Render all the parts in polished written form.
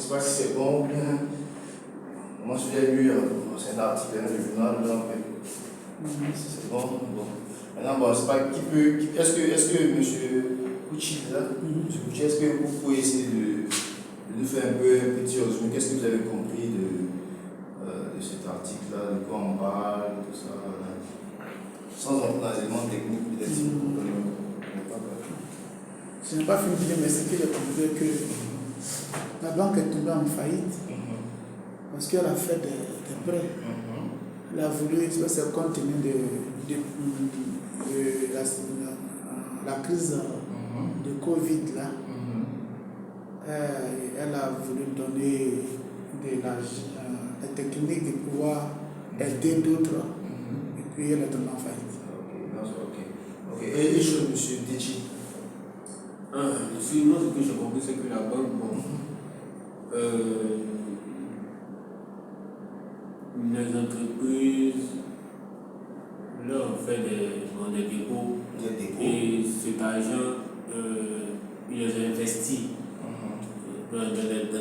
sais pas si c'est bon ou bien. Moi, j'ai lu, c'est un article dans le journal, donc, si c'est bon, bon. Maintenant, bon, je sais pas qui peut. Est-ce que M. Kouchi, là, M. Kouchi, est-ce que vous pouvez essayer de nous faire un peu un petit résumé? Qu'est-ce que vous avez compris de cet article-là, de quoi on parle, tout ça, voilà. Sans entrer dans les éléments techniques, peut-être si vous comprenez. Je n'ai pas fini de dire, mais c'est que j'ai compris que la banque est tombée en faillite parce qu'elle a fait des prêts. Elle a voulu, c'est compte tenu de la crise de Covid là. Elle a voulu donner des techniques de pouvoir aider d'autres et puis elle est tombée en faillite. Ok. Et je, M. Deji. Ici, moi, ce que j'ai compris, c'est que la banque, les entreprises, là, on fait des dépôts. Et cet argent, ils les investit dans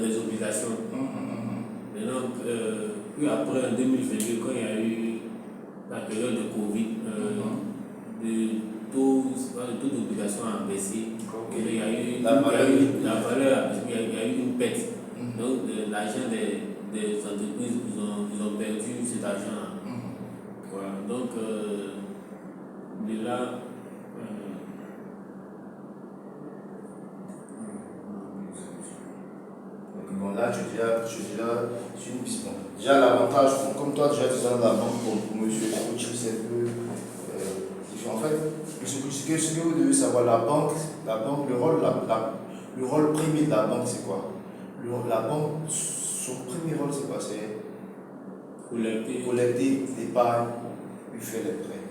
les obligations. Et donc, puis après, en 2022, quand il y a eu la période de Covid, le taux d'obligation a baissé. Il y a eu la valeur, il y a eu une perte. Donc, l'argent des entreprises, ils ont perdu cet argent. Voilà. Donc, de là, bon, là, je suis une piste. Déjà, l'avantage, comme toi, déjà, tu dans la banque pour M. Kouchi, c'est un peu différent. En fait, M. Kouchi, ce que vous devez savoir, la banque, le rôle premier de la banque, c'est quoi? La banque, son premier rôle, c'est quoi? C'est collecter l'épargne, puis faire les prêts.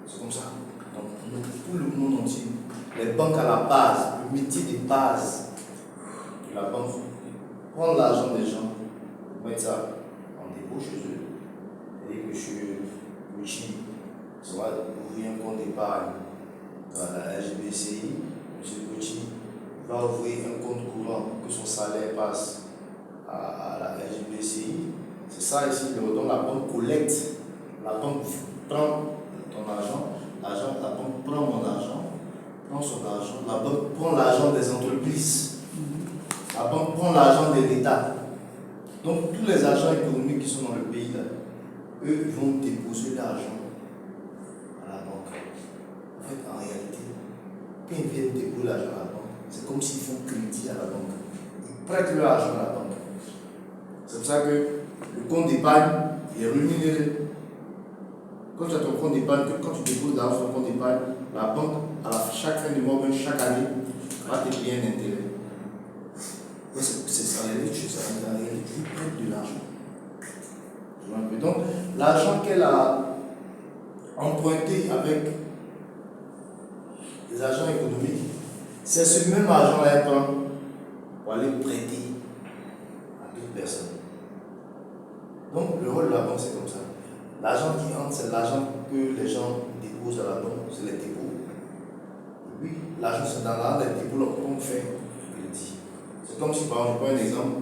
C'est comme ça. Donc, tout le monde entier, les banques à la base, le métier de base de la banque, prendre l'argent des gens, mettre ça en dépôt chez eux, et que M. Kouchi va ouvrir un compte d'épargne dans la SGBCI, M. Kouchi va ouvrir un compte courant pour que son salaire passe à la SGBCI. C'est ça ici, donc la banque collecte, la banque prend ton argent, la banque prend mon argent, prend son argent, la banque prend l'argent des entreprises, la banque prend l'argent de l'État. Donc tous les agents économiques qui sont dans le pays, là, eux vont déposer l'argent à la banque. En fait, en réalité, quand ils viennent déposer l'argent à la banque, c'est comme s'ils font crédit à la banque. Ils prêtent leur argent à la banque. C'est pour ça que le compte d'épargne est rémunéré. Quand tu as ton compte d'épargne, quand tu déposes l'argent sur ton compte d'épargne, la banque, à chaque fin du mois, même chaque année, va te payer un intérêt. C'est ça, les riches, ça, ils prêtent de l'argent. Donc, l'argent qu'elle a emprunté avec les agents économiques, c'est ce même argent-là qu'elle prend pour aller prêter à d'autres personnes. Donc, le rôle de la banque, c'est comme ça. L'argent qui entre, c'est l'argent que les gens déposent à la banque, c'est les dépôts. Et puis, l'argent, c'est dans l'argent des dépôts qu'on fait crédit. C'est comme si, par exemple, je prends un exemple,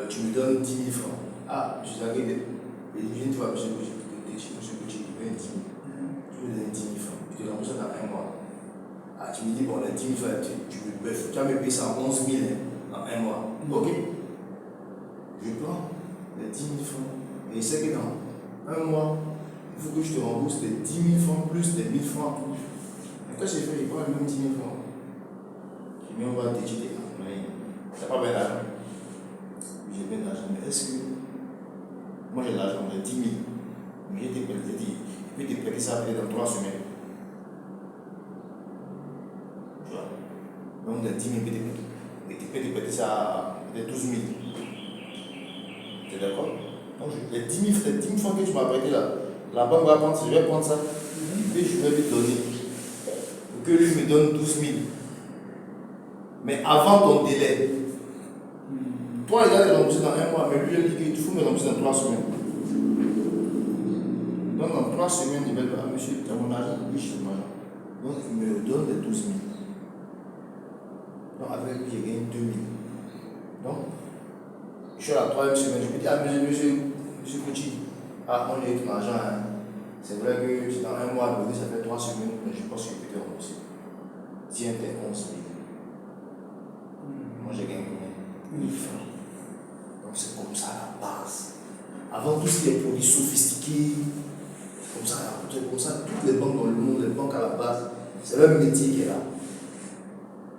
tu me donnes 10 000 francs. Ah, je suis arrivé, et je viens de voir M. Kouchi, tu veux 10 000. Tu me donnes 10 000 francs, je te rembourse dans un mois. Ah, tu me dis, bon, les 10 000 francs, tu vas me payer ça en 11 000 dans un mois. Ok. Je prends les 10 000 francs, et je sais que dans un mois, il faut que je te rembourse les 10 000 francs plus les 1 000 francs. Et quand j'ai fait, je prends les mêmes 10 000 francs. Je viens voir t'étudier. Tu n'as pas bien d'argent. J'ai bien d'argent, mais est-ce que moi j'ai de l'argent, j'ai 10 000. Mais je peux te prêter ça peut-être dans 3 semaines. Tu vois? Donc les 10 000, et tu peux te prêter ça à peut-être 12 000. Tu es d'accord? Donc les 10 000 francs que tu m'as prêté là, la banque va prendre, je vais prendre ça, et je vais lui donner. Pour que lui me donne 12 000. Mais avant ton délai. Toi, il a les rembourser dans un mois, mais lui, il a dit qu'il faut me rembourser dans 3 semaines. Donc, dans 3 semaines, il va dire, ah, monsieur, tu as mon argent? Oui, c'est mon argent. Donc, il me donne les 12 000. Donc, avec lui, il gagne 2 000. Donc, je suis à la 3e semaine, je me dis, ah, monsieur Kouchi, ah, on est avec l'argent, hein. C'est vrai que c'est dans un mois, ça fait 3 semaines, mais je pense que je peux te rembourser. Tiens, t'es 11 000. Moi, j'ai gagné combien? 1000 francs. Donc, c'est comme ça la base. Avant tout ce qui est produits sophistiqués, comme ça, toutes les banques dans le monde, les banques à la base, c'est leur métier qui est là.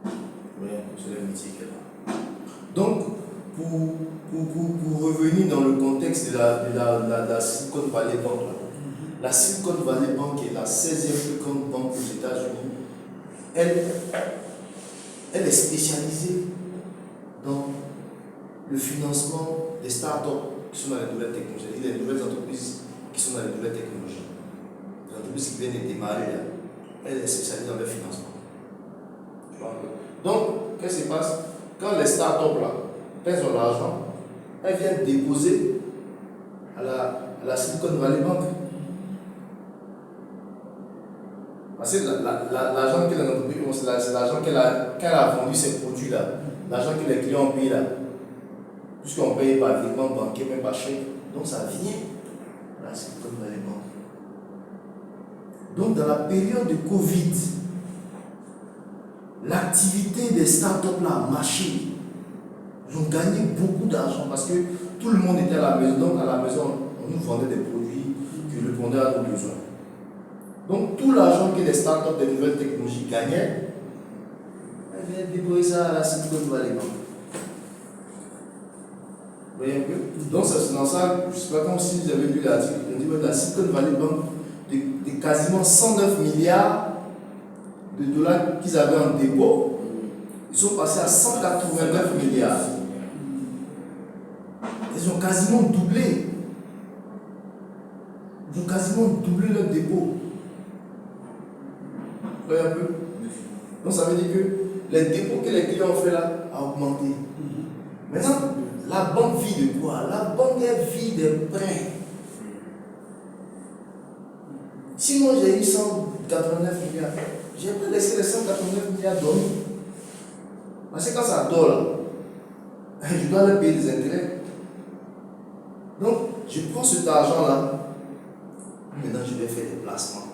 Oui, c'est leur métier qui est là. Donc, pour revenir dans le contexte de la Silicon Valley Bank, la Silicon Valley Bank est la 16e plus grande banque aux États-Unis. Elle est spécialisée dans le financement des startups qui sont dans les nouvelles technologies, les nouvelles entreprises qui sont dans les nouvelles technologies. Les entreprises qui viennent de démarrer, là, elle est spécialisée dans le financement. Tu vois? Donc, qu'est-ce qui se passe? Quand les startups là pèsent de l'argent, elles viennent déposer à la Silicon Valley Bank. Parce que l'argent que l'entreprise, c'est l'argent qu'elle a vendu ces produits-là, l'argent que les clients ont payé là. Puisqu'on paye par virement bancaire, même par chèque. Donc ça vient de la Silicon Valley Bank. Donc dans la période de Covid, l'activité des startups là a marché. Ils ont gagné beaucoup d'argent parce que tout le monde était à la maison. Donc à la maison, on nous vendait des produits que répondaient à nos besoins. Donc tout l'argent que les startups des nouvelles technologies gagnaient, elles viennent déposer ça à la Silicon Valley Bank. Vous voyez un peu? Donc c'est dans ça, je ne sais pas comme si vous avez lu l'article, on dit que la Silicon Valley Bank, de quasiment 109 milliards de dollars qu'ils avaient en dépôt, ils sont passés à 189 milliards. Ils ont quasiment doublé. Ils ont quasiment doublé leur dépôt. Vous voyez un peu? Donc ça veut dire que les dépôts que les clients ont fait là a augmenté. Maintenant, la banque vit de quoi? La banque elle vit des prêts. Si moi j'ai eu 189 milliards, je n'ai pas laissé les 189 milliards dormir. Parce que quand ça dort là, je dois leur payer des intérêts. Donc, je prends cet argent là, maintenant je vais faire des placements.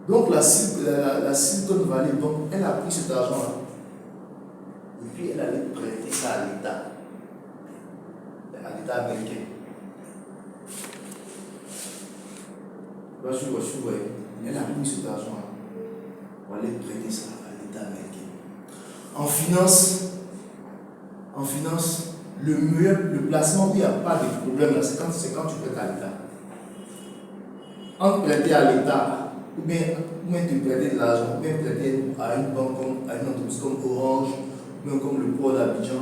Donc la Silicon Valley Bank, elle a pris cet argent là. Et puis elle allait prêter ça à l'État américain. Elle a pris cet argent là pour aller prêter ça à l'État américain. En finance, le placement où il n'y a pas de problème là, c'est quand tu prêtes à l'État. Entre prêter à l'État, ou bien te prêter de l'argent, ou bien prêter à une banque, à une entreprise comme Orange, même comme le port d'Abidjan.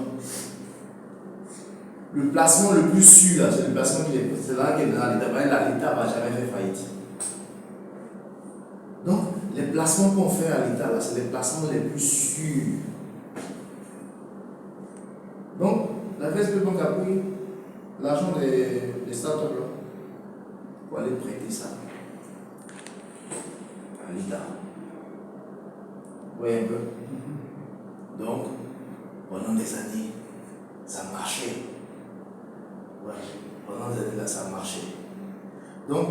Le placement le plus sûr, c'est le placement qui est là qui est dans l'État. L'État ne va jamais faire faillite. Donc, les placements qu'on fait à l'État, c'est les placements les plus sûrs. Donc, la VSB Bank a pris l'argent des startups là pour aller prêter ça à l'État. Vous voyez un peu? Donc, pendant des années, ça marchait. Ouais, pendant des années là, ça marchait. Donc,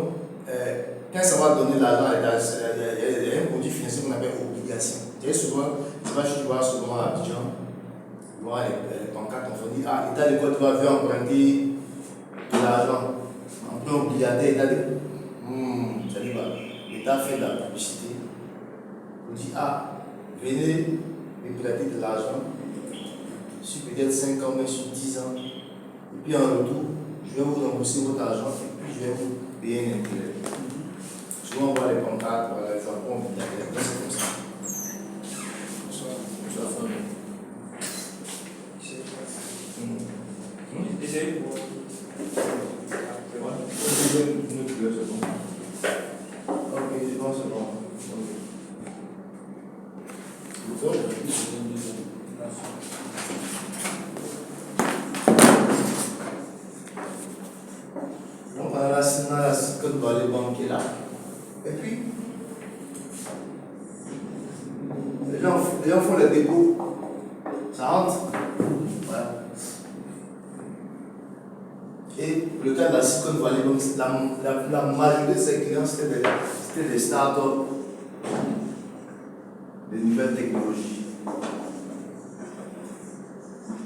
quand ça va donner de l'argent à l'État, il y a un produit financier qu'on appelle obligation. Tu vois, souvent, tu vas souvent à Abidjan, tu vois les pancartes, on dit, ah, l'État de Côte d'Ivoire veut emprunter de l'argent. Emprunt obligataire, l'État de. L'État fait de la publicité. On dit, ah, venez me prêter de l'argent sur peut-être 5 ans, mais sur 10 ans. Et puis en retour, je vais vous rembourser votre argent et puis je vais vous payer un intérêt. Souvent on voit les pancartes, les emprunts obligataires, c'est comme ça. Donc on a la Silicon Valley Bank qui est là. Et puis, les gens les gens font les dépôts. Ça rentre. Voilà. Et le cas de la Silicon Valley, donc la majorité de ses clients, c'était des startups, des nouvelles technologies.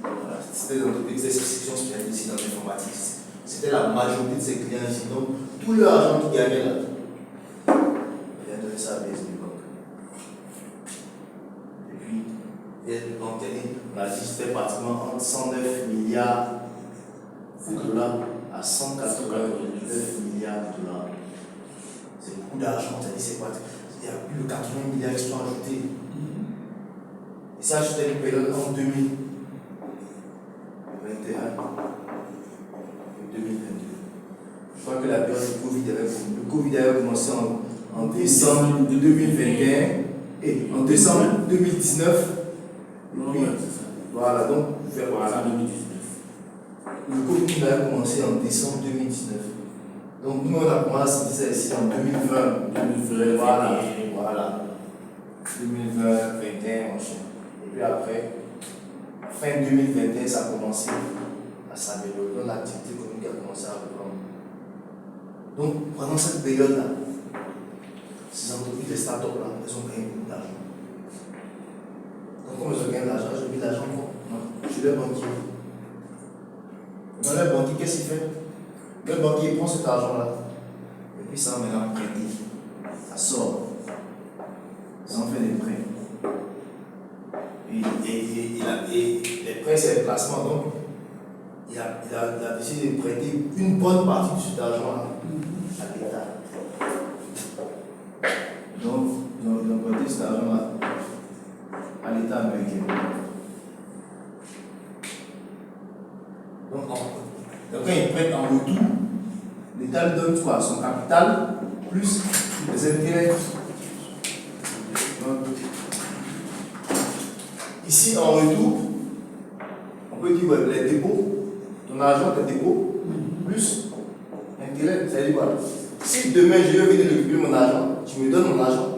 Voilà. C'était des entreprises d'exception spécialisées dans l'informatique. C'était la majorité de ses clients ici. Donc, tout l'argent qu'ils gagnaient là, il a donné ça à BSB Bank. Et puis, BSB Bank, on a dit que c'était pratiquement entre 109 milliards de dollars à 189 milliards de dollars. C'est beaucoup d'argent, c'est quoi? Il y a plus de 80 milliards qui sont ajoutés. Et ça, c'était une période en 2021 et 2022. Je crois que la période du Covid avait commencé en décembre 2021 et en décembre 2019. Oui, c'est ça. Voilà, donc, voilà. 2019. Le Covid avait commencé en décembre 2019. Donc, nous, on a commencé ça ici en 2020. 2020, Voilà. 2020, 2021, mon cher. Et puis après, fin 2021, ça a commencé à s'améliorer. Donc, l'activité économique a commencé à reprendre. Donc, pendant cette période-là, ces entreprises, les startups là, elles ont gagné beaucoup d'argent. Donc, comme elles ont gagné de l'argent, j'ai mis de l'argent chez le banquier. Donc, le banquier, qu'est-ce qu'il fait? Le banquier prend cet argent-là et puis ça va maintenant prêter. Ça sort. Ça en fait des prêts. Et les prêts, c'est le placement. Donc, il a décidé de prêter une bonne partie de cet argent-là à l'État. Donc, ils ont prêté cet argent-là à l'État américain. Donc, quand il prête en retour, l'État lui donne quoi? Son capital plus les intérêts. Donc, ici, en retour, on peut dire ouais, les dépôts, ton argent, tes dépôts, plus intérêt. Ça veut dire quoi? Si demain je vais venir récupérer mon argent, tu me donnes mon argent,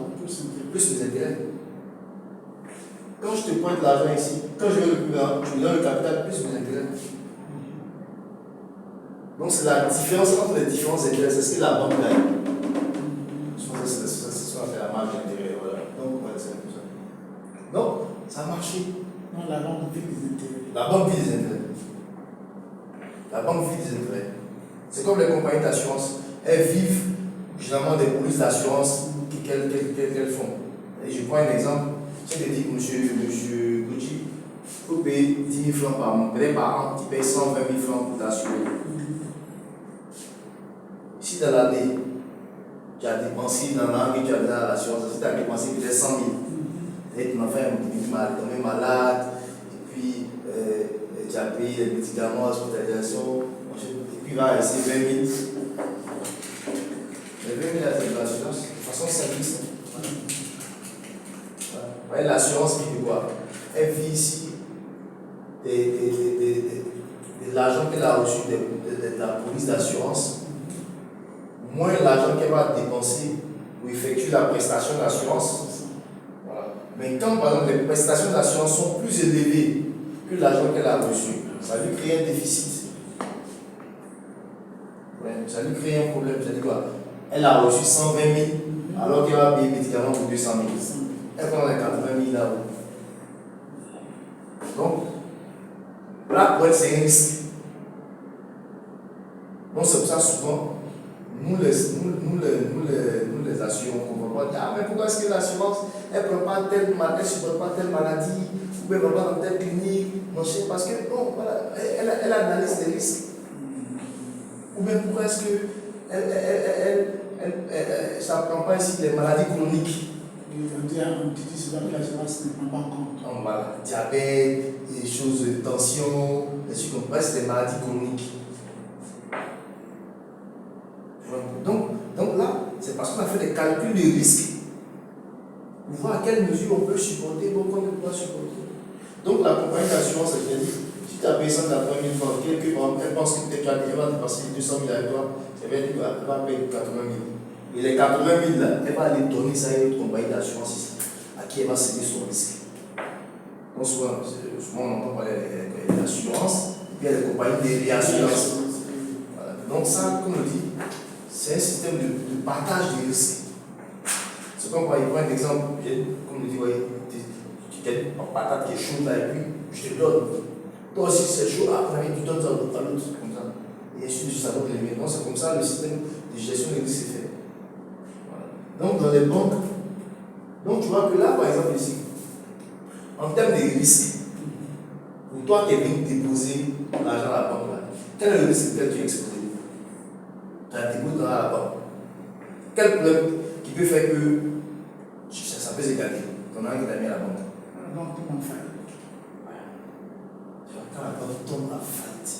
plus mes intérêts. Quand je te prête l'argent ici, quand je vais récupérer, tu me donnes le capital, plus mes intérêts. Donc c'est la différence entre les différents intérêts, c'est ce que la banque gagne. C'est ce qu'on appelle la marge d'intérêt. Voilà. Donc voilà, c'est un peu ça. Donc ça a marché. Non, la banque vit des intérêts. La banque vit des intérêts. La banque vit des intérêts. C'est comme les compagnies d'assurance. Elles vivent généralement des polices d'assurance qu'elles font. Et je prends un exemple. Si je dis que monsieur Gucci, il faut payer 10 000 francs par mois. Peut-être par an, tu payes 120 000 francs pour t'assurer. Si dans l'année, tu as dépensé dans l'année que tu as donné à l'assurance, si tu as dépensé peut-être 100 000, et ton enfant est tombé malade, et puis tu as payé les médicaments, l'hospitalisation, et puis il va rester 20 000. Les 20 000 c'est de l'assurance, de façon simpliste. Voilà. L'assurance vit de quoi? Elle vit ici de l'argent qu'elle a reçu de la police d'assurance. Moins l'argent qu'elle va dépenser pour effectuer la prestation d'assurance. Voilà. Mais quand par exemple les prestations d'assurance sont plus élevées que l'argent qu'elle a reçu, ça lui crée un déficit. Ouais, ça lui crée un problème. Ça dit quoi? Elle a reçu 120 000 alors qu'elle va payer médicaments pour 200 000. Elle prend les 80 000 là. Donc, là pour elle c'est un risque. Donc c'est pour ça souvent. Nous les assurons, on ne comprend pas. Ah, mais pourquoi est-ce que l'assurance, elle ne prend pas elle ne supporte pas telle maladie, ou elle ne va pas dans telle clinique, parce que, bon, voilà, elle analyse les risques. Ou bien pourquoi est-ce que ça ne prend pas ici les maladies chroniques. On dit souvent que l'assurance ne prend pas en compte. Voilà, diabète, des choses de tension, des choses comme ça, c'est des maladies chroniques. Donc là, c'est parce qu'on a fait des calculs de risque pour voir à quelle mesure on peut supporter, pourquoi on ne peut pas supporter. Donc la compagnie d'assurance, elle dit, si tu as payé 180 000 francs, elle pense que peut-être qu'elle va dépasser 200 000 avec toi, elle va dire qu'elle va payer 80 000. Et les 80 000 là, elle va aller donner ça à une autre compagnie d'assurance ici, à qui elle va céder son risque. Donc souvent on entend parler d'assurance, et puis il y a les compagnies de réassurance. Voilà. Donc ça, comme on dit, c'est un système de partage des risques. C'est comme il prend un exemple, comme on dit, ouais, tu as une patate qui est chaude là, et puis je te donne. Toi aussi c'est chaud, après tu donnes ça à l'autre, comme ça. Et ainsi de suite, ça donne les mêmes. Donc c'est comme ça le système de gestion des risques est fait. Voilà. Donc dans les banques, donc tu vois que là, par exemple ici, en termes de risques, pour toi qui es venu déposer l'argent à la banque, là, quel est le risque que tu as exposé? Tu as déposé dans la banque. Quel problème qui peut faire que ça peut s'égaler? Ton argent qui t'a mis à la banque. La banque tombe en faillite. Quand la banque tombe en faillite.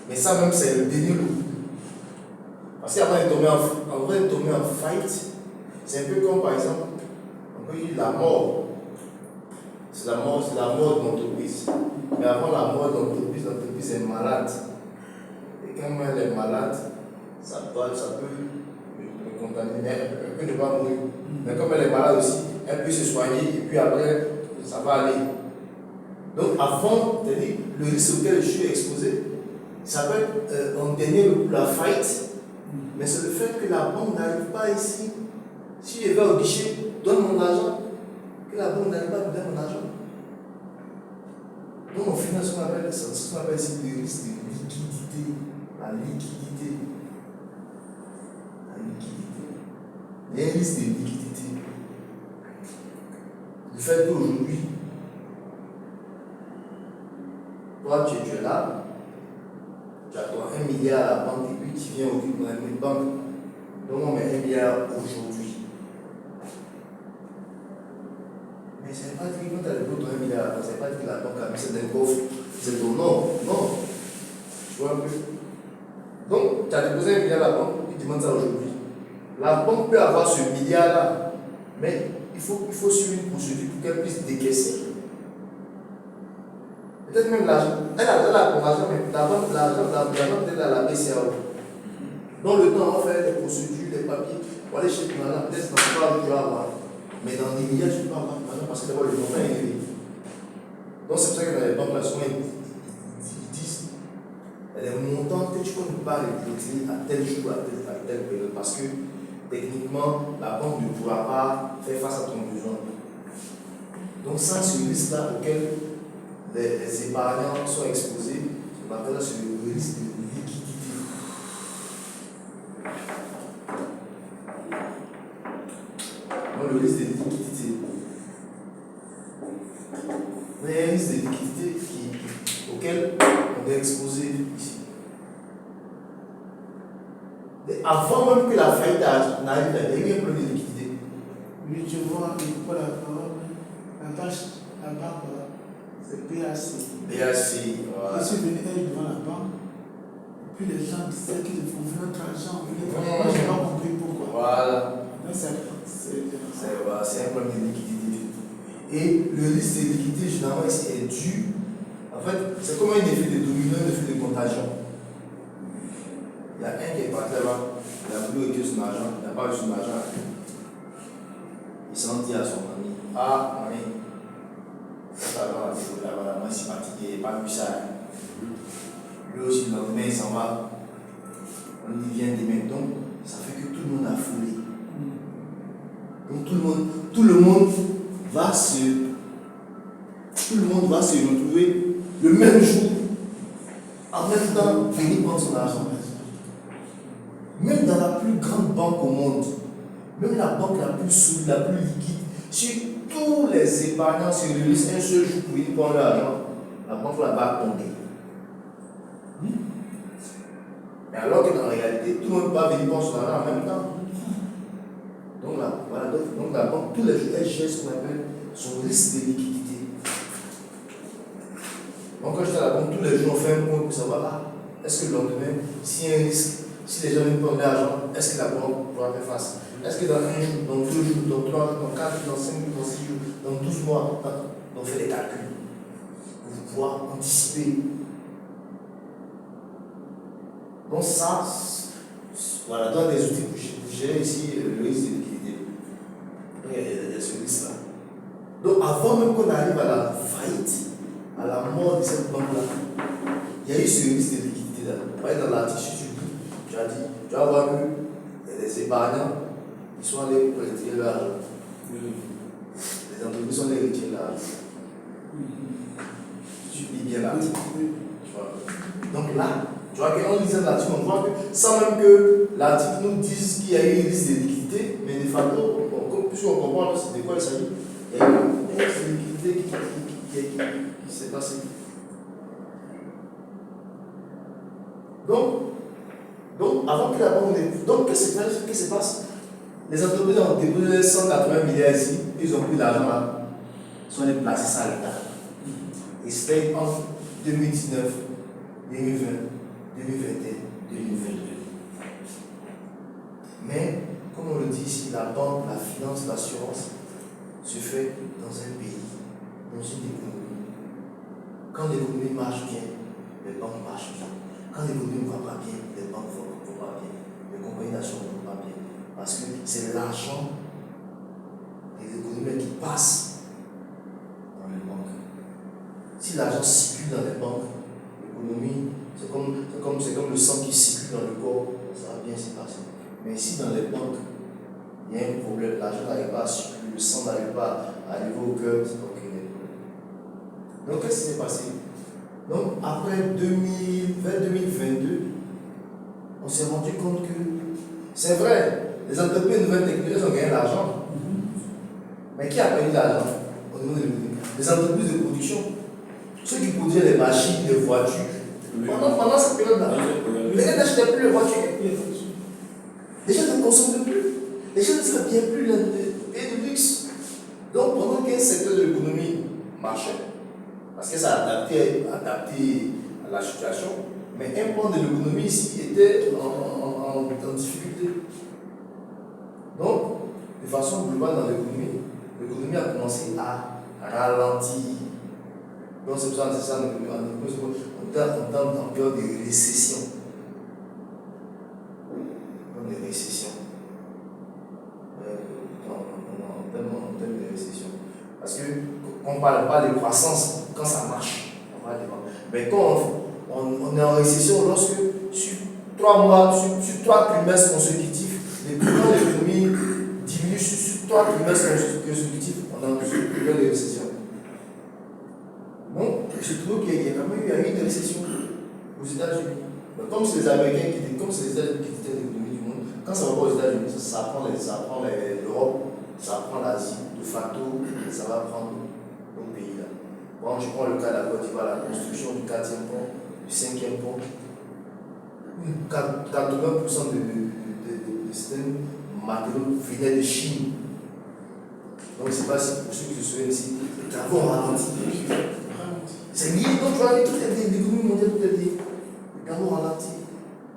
Mais ça même c'est le dernier loup. Parce qu'avant de tomber en faillite, c'est un peu comme par exemple, on peut dire la mort. C'est la mort de l'entreprise. Mais avant la mort de l'entreprise est malade. Et quand elle est malade, ça peut me contaminer, elle peut ne pas mourir. Mais comme elle est malade aussi, elle peut se soigner et puis après, ça va aller. Donc avant, le risque auquel je suis exposé, ça peut être en dernier la faillite, mais c'est le fait que la banque n'arrive pas ici. Si je vais au guichet, donne mon argent, que la banque n'arrive pas à me donner mon argent. Donc on finance ce qu'on appelle ici le risque de liquidité. La liquidité. Il y a un risque de liquidité. Le fait qu'aujourd'hui, toi tu es là, tu as 1 milliard à la banque et puis tu viens au dans une banque. Donc on met 1 milliard aujourd'hui. Mais ce n'est pas dit que quand tu as le 1 milliard, ce n'est pas dit que la banque a mis ça dans le coffre. C'est ton nom. Non. Tu vois un peu. Donc tu as déposé 1 milliard à la banque et tu demandes ça aujourd'hui. La banque peut avoir ce milliard-là, mais il faut suivre une procédure pour qu'elle puisse décaisser. Peut-être même l'argent. Elle a l'argent, mais l'argent peut-être à la BCAO. Dans le temps, on va faire les procédures, les papiers, pour aller chez ton argent. Peut-être dans 3 jours, tu vas avoir. Mais dans des milliards, tu ne peux pas avoir l'argent parce que d'abord, le montant est élevé. Donc, c'est pour ça que dans les banques, là, souvent, ils disent les montants que tu ne peux pas retirer à tel jour, à telle période. Parce que techniquement, la banque ne pourra pas faire face à ton besoin. Donc, ça, c'est le risque-là auquel les épargnants sont exposés. On appelle ça le risque de liquidité. Donc, le risque de liquidité. Il y a un risque de liquidité auquel on est exposé ici. Avant même que la faillite n'arrive, il y a un problème de liquidité. Oui, tu vois, il faut la banque, c'est PAC. PAC, voilà. Je suis venu devant la banque, et puis les gens disaient qu'ils font notre argent. Moi, je n'ai pas compris pourquoi. Voilà. C'est un problème de liquidité. Et le risque de liquidité, généralement, ici, est dû. En fait, c'est comme un effet de domino, un effet de contagion. Il y a un qui est parti là-bas, il a voulu retirer son argent, il n'a pas eu son argent. Il s'en dit à son ami, ah, ami, cet argent là-bas, moi, c'est parti, il n'a pas vu ça. Lui aussi, le lendemain, il s'en va. On y vient demain. Donc, ça fait que tout le monde a foulé. Donc, tout le monde va se retrouver le même jour, en même temps, venir prendre son argent. Même dans la plus grande banque au monde, même la banque la plus solide, la plus liquide, si tous les épargnants se réunissent un seul jour pour venir prendre l'argent, la banque va tomber. Mais alors que dans la réalité, tout le monde va venir prendre son argent en même temps. Donc la banque, tous les jours, elle gère ce qu'on appelle son risque de liquidité. Donc quand j'étais à la banque, tous les jours, on fait un point pour savoir, est-ce que le lendemain, s'il y a un risque, si les gens viennent prendre l'argent, est-ce que la banque pourra faire face? Est-ce que dans 1 jour, dans 2 jours, dans 3 jours, dans 4 jours, dans 5 jours, dans 6 jours, dans 12 mois, on fait des calculs pour pouvoir anticiper. Donc ça, voilà, dans des outils pour gérer ici le risque de liquidité. Il y a ce risque-là. Donc avant même qu'on arrive à la faillite, à la mort de cette banque-là, il y a eu ce risque de liquidité là. Par exemple, dans l'article, si tu as dit, tu vas voir que les épargnants, ils sont allés pour retirer leur argent. Les entreprises sont allées retirer leur argent. Tu lis bien l'article. Donc là, tu vois qu'en lisant l'article, on voit que sans même que l'article nous dise qu'il y a eu un risque de liquidité, mais de facto, puisqu'on comprend de quoi il s'agit, il y a eu un risque de liquidité qui s'est passé. Donc, avant que la banque ne. Donc, qu'est-ce qui se passe? Les entreprises ont déposé 180 milliards ici, ils ont pris l'argent là, ils sont allés placer ça à l'État. Ils se payent en 2019, 2020, 2021, 2022. Mais, comme on le dit ici, la banque, la finance, l'assurance se fait dans un pays, dans une économie. Quand l'économie marche bien, les banques marchent bien. Quand l'économie ne va pas bien, les banques ne vont pas bien. Les compagnies d'assurance ne vont pas bien. Parce que c'est l'argent des économies qui passe dans les banques. Si l'argent circule dans les banques, l'économie, c'est comme le sang qui circule dans le corps, ça va bien se passer. Mais si dans les banques, il y a un problème, l'argent n'arrive pas à circuler, le sang n'arrive pas à arriver au cœur, c'est donc il y a des problèmes. Donc qu'est-ce qui s'est passé? Donc après 2022, on s'est rendu compte que c'est vrai, les entreprises de nouvelles technologies ont gagné de l'argent. Mais qui a perdu de l'argent au niveau de l'économie? Les entreprises de production. Ceux qui produisaient les machines, les voitures. Oui. Pendant cette période-là, les gens n'achetaient plus les voitures. Les gens ne consomment plus. Les gens ne s'habillent plus les pays de luxe. Donc pendant qu'un secteur de l'économie marchait, parce que ça a adapté à la situation, mais un pan de l'économie ici était en difficulté. Donc, de façon globale dans l'économie a commencé à ralentir. Donc c'est pour ça que c'est ça en période de récession. De récession. En termes de récession. Parce que on ne parle pas de croissance quand ça marche. On parle de... Mais quand on est en récession, lorsque sur 3 mois, sur 3 trimestres consécutifs, quand l'économie diminue sur 3 trimestres consécutifs, on est en période de récession. Donc, je trouve qu'il y a quand même eu une récession aux États-Unis. Comme c'est les Américains comme c'est les États-Unis qui étaient l'économie du monde, quand ça va pas aux États-Unis, ça prend l'Europe, ça prend l'Asie, de facto, ça va prendre nos pays là. Bon, je prends le cas de la Côte d'Ivoire, la construction du 4e pont, du 5e pont. 80% de certains matériaux venaient de Chine. Donc, je ne sais pas si pour ceux qui se souviennent ici, les travaux ont ralenti. C'est lié, donc tu vois, tout est lié, l'économie mondiale, tout est lié. Les travaux ont ralenti.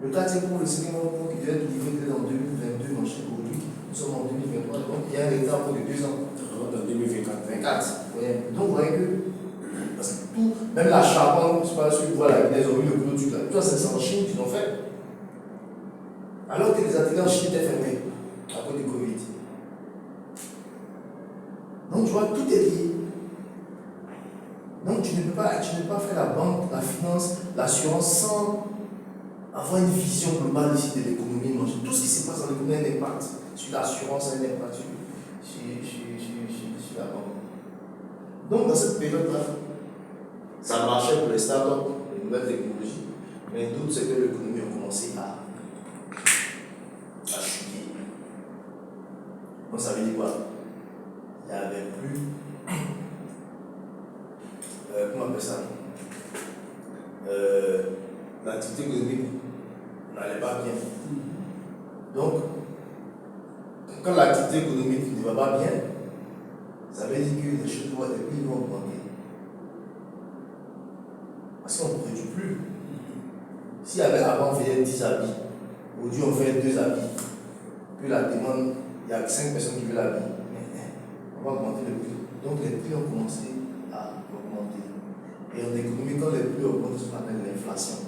Le 4e pont, le 5e pont qui devait être livré en 2022, marché aujourd'hui, nous sommes en 2023, donc il y a un retard de 2 ans. En 2024. Donc vous voyez que, parce que tout, même la Charpente, je ne sais pas si vous voyez la Guinée, ils ont mis le gros truc là, tout ça c'est en Chine qu'ils ont fait. Alors que les ateliers en Chine étaient fermés à cause du Covid. Donc tu vois, tout est lié. Donc tu ne peux pas faire la banque, la finance, l'assurance sans avoir une vision globale ici de l'économie. Tout ce qui se passe dans l'économie a un impact sur l'assurance, a un impact sur la banque. Donc dans cette période-là, ça marchait pour les startups, les nouvelles technologies, mais d'autres secteurs de l'économie ont commencé à chuter. Donc ça veut dire quoi? Il n'y avait plus. Comment on appelle ça? L'activité économique n'allait pas bien. Donc, quand l'activité économique ne va pas bien, ça veut dire que les choses vont augmenter. Parce qu'on ne produit plus. Si avant on faisait 10 habits, aujourd'hui on fait 2 habits, que la demande, il y a 5 personnes qui veulent l'habit, on va augmenter le prix. Donc les prix ont commencé à augmenter. Et en économie, quand les prix augmentent, c'est ce qu'on appelle l'inflation.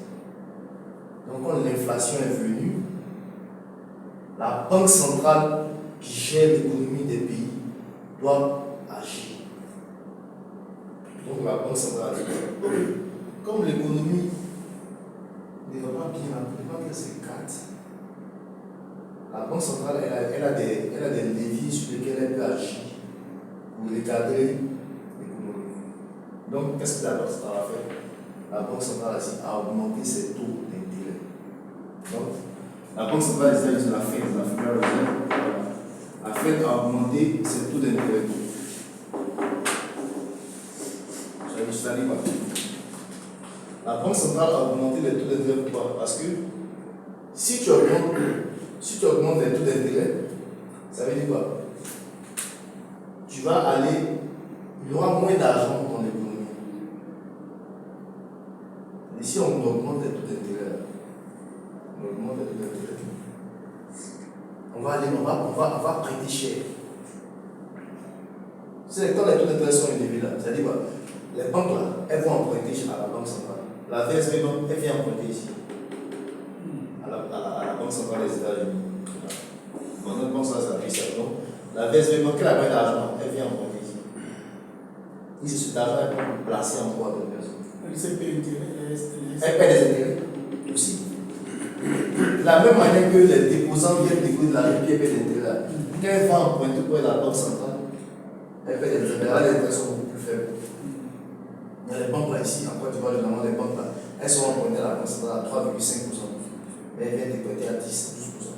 Donc quand l'inflation est venue, la banque centrale qui gère l'économie des pays doit agir. Donc la Banque centrale dit, comme l'économie ne va pas bien, la banque c'est 4. La Banque centrale, elle a des leviers sur lesquels elle peut agir pour recadrer l'économie. Donc, qu'est-ce que la Banque centrale a fait? La Banque centrale a augmenté ses taux d'intérêt. Donc, la Banque centrale des États-Unis, la Federal Reserve, a fait augmenter ses taux d'intérêt. Ça dit quoi? La Banque centrale a augmenté les taux d'intérêt. Pourquoi? Parce que si tu augmentes les taux d'intérêt, ça veut dire quoi? Tu vas aller, il y aura moins d'argent dans l'économie. Et si on augmente les taux d'intérêt, on va prêter cher. C'est quand les taux d'intérêt sont élevés là, ça veut dire quoi? Les banques là, elles vont emprunter à la Banque centrale. La VSB Bank, elle vient emprunter ici. À la Banque centrale des États-Unis. Bon, notre banque centrale, c'est la donc la VSB Bank, elle a besoin d'argent, elle vient emprunter ici. Ici, cet argent est placé en quoi de personnes? Elle paie des intérêts aussi. De la même manière que les déposants viennent déposer de l'argent qui paient des intérêts. Quand elle va emprunter pour la Banque centrale, elle paie des intérêts. Les intérêts sont beaucoup plus faibles. Il y a les banques là ici, en Côte d'Ivoire, généralement les banques là, elles sont empruntées à la Banque centrale à 3,5%. Mais elles viennent déprêter à 10, 12%.